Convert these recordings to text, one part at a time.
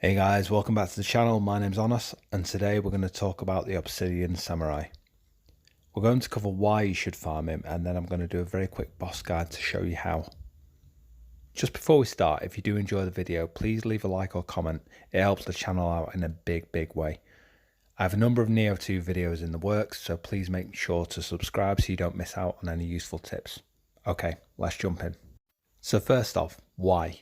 Hey guys, welcome back to the channel. My name's Onos, and today we're going to talk about the Obsidian Samurai. We're going to cover why you should farm him, and then I'm going to do a very quick boss guide to show you how. Just before we start, if you do enjoy the video, please leave a like or comment. It helps the channel out in a big way. I have a number of Nioh 2 videos in the works, so please make sure to subscribe so you don't miss out on any useful tips. Okay, let's jump in. So first off, why?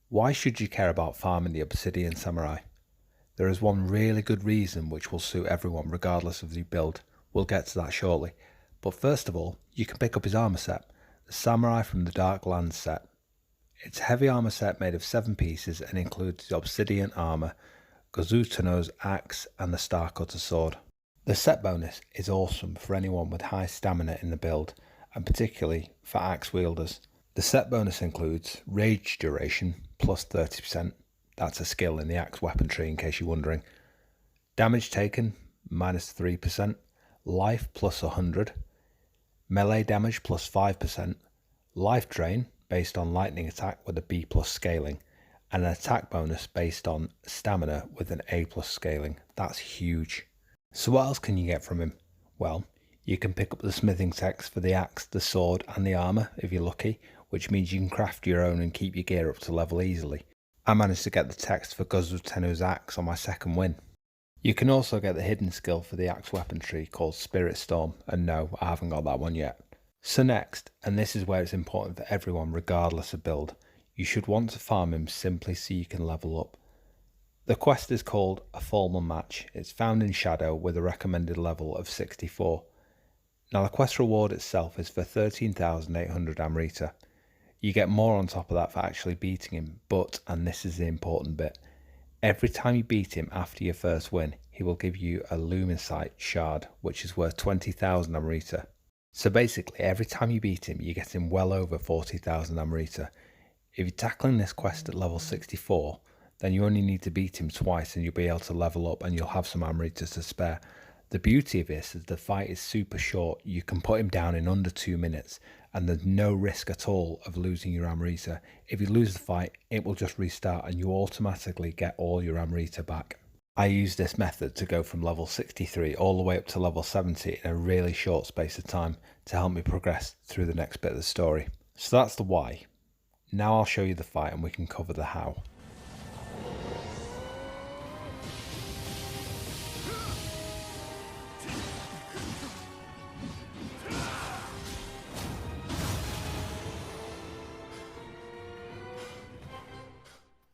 Why should you care about farming the Obsidian Samurai? There is one really good reason which will suit everyone regardless of the build. We'll get to that shortly. But first of all, you can pick up his armor set, the Samurai from the Dark Lands set. It's a heavy armor set made of 7 pieces and includes the Obsidian Armor, Gozutenno's axe and the Starcutter Sword. The set bonus is awesome for anyone with high stamina in the build, and particularly for axe wielders. The set bonus includes Rage Duration plus 30%, that's a skill in the axe weapon tree in case you're wondering, Damage Taken minus 3%, Life plus 100, Melee Damage plus 5%, Life Drain based on Lightning Attack with a B plus scaling, and an attack bonus based on Stamina with an A plus scaling. That's huge. So what else can you get from him? Well, you can pick up the smithing text for the axe, the sword and the armor if you're lucky, which means you can craft your own and keep your gear up to level easily. I managed to get the text for Gozutenno's axe on my second win. You can also get the hidden skill for the axe weapon tree called Spirit Storm, and no, I haven't got that one yet. So next, and this is where it's important for everyone regardless of build, you should want to farm him simply so you can level up. The quest is called a Fallen Match. It's found in Shadow with a recommended level of 64. Now the quest reward itself is for 13,800 Amrita. You get more on top of that for actually beating him, but, and this is the important bit, every time you beat him after your first win, he will give you a Luminsight shard, which is worth 20,000 Amrita. So basically, every time you beat him, you get him well over 40,000 Amrita. If you're tackling this quest at level 64, then you only need to beat him twice and you'll be able to level up and you'll have some Amrita to spare. The beauty of this is the fight is super short. You can put him down in under 2 minutes and there's no risk at all of losing your Amrita. If you lose the fight, it will just restart and you automatically get all your Amrita back. I use this method to go from level 63 all the way up to level 70 in a really short space of time to help me progress through the next bit of the story. So that's the why. Now I'll show you the fight and we can cover the how.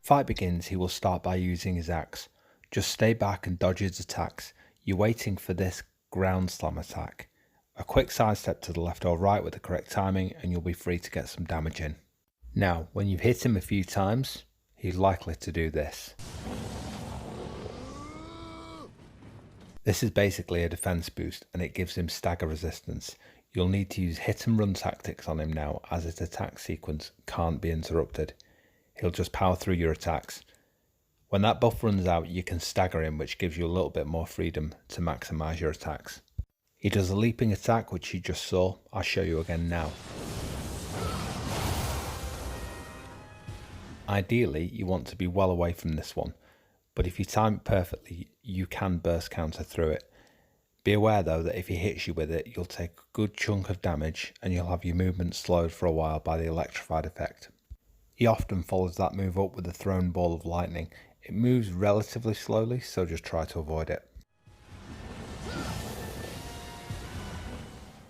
Fight begins, he will start by using his axe. Just stay back and dodge his attacks. You're waiting for this ground slam attack. A quick sidestep to the left or right with the correct timing and you'll be free to get some damage in. Now, when you've hit him a few times, he's likely to do this. This is basically a defense boost and it gives him stagger resistance. You'll need to use hit and run tactics on him now as his attack sequence can't be interrupted. He'll just power through your attacks. When that buff runs out, you can stagger him, which gives you a little bit more freedom to maximize your attacks. He does a leaping attack, which you just saw. I'll show you again now. Ideally, you want to be well away from this one, but if you time it perfectly, you can burst counter through it. Be aware though that if he hits you with it, you'll take a good chunk of damage and you'll have your movement slowed for a while by the electrified effect. He often follows that move up with a thrown ball of lightning. It moves relatively slowly, so just try to avoid it.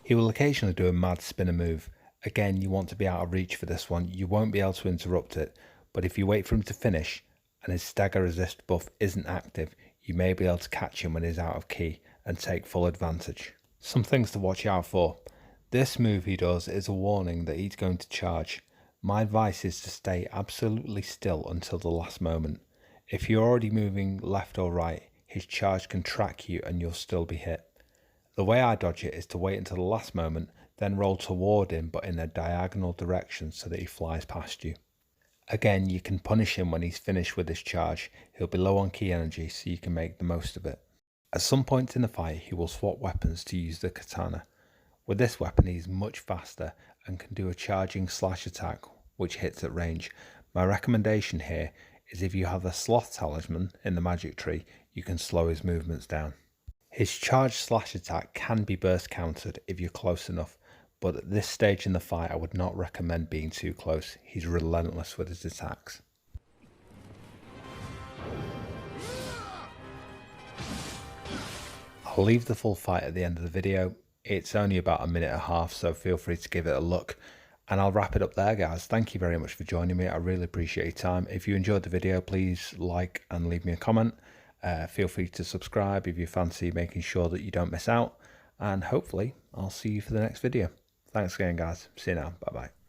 He will occasionally do a mad spinner move. Again, you want to be out of reach for this one. You won't be able to interrupt it, but if you wait for him to finish and his stagger resist buff isn't active, you may be able to catch him when he's out of key and take full advantage. Some things to watch out for. This move he does is a warning that he's going to charge. My advice is to stay absolutely still until the last moment. If you're already moving left or right, his charge can track you and you'll still be hit. The way I dodge it is to wait until the last moment, then roll toward him but in a diagonal direction so that he flies past you. Again, you can punish him when he's finished with his charge. He'll be low on key energy so you can make the most of it. At some point in the fight, he will swap weapons to use the katana. With this weapon, he's much faster and can do a charging slash attack which hits at range. My recommendation here is if you have the sloth talisman in the magic tree, you can slow his movements down. His charge slash attack can be burst countered if you're close enough, but at this stage in the fight I would not recommend being too close. He's relentless with his attacks. I'll leave the full fight at the end of the video. It's only about a minute and a half, so feel free to give it a look. And I'll wrap it up there, guys. Thank you very much for joining me. I really appreciate your time. If you enjoyed the video, please like and leave me a comment. Feel free to subscribe if you fancy making sure that you don't miss out. And hopefully, I'll see you for the next video. Thanks again, guys. See you now. Bye-bye.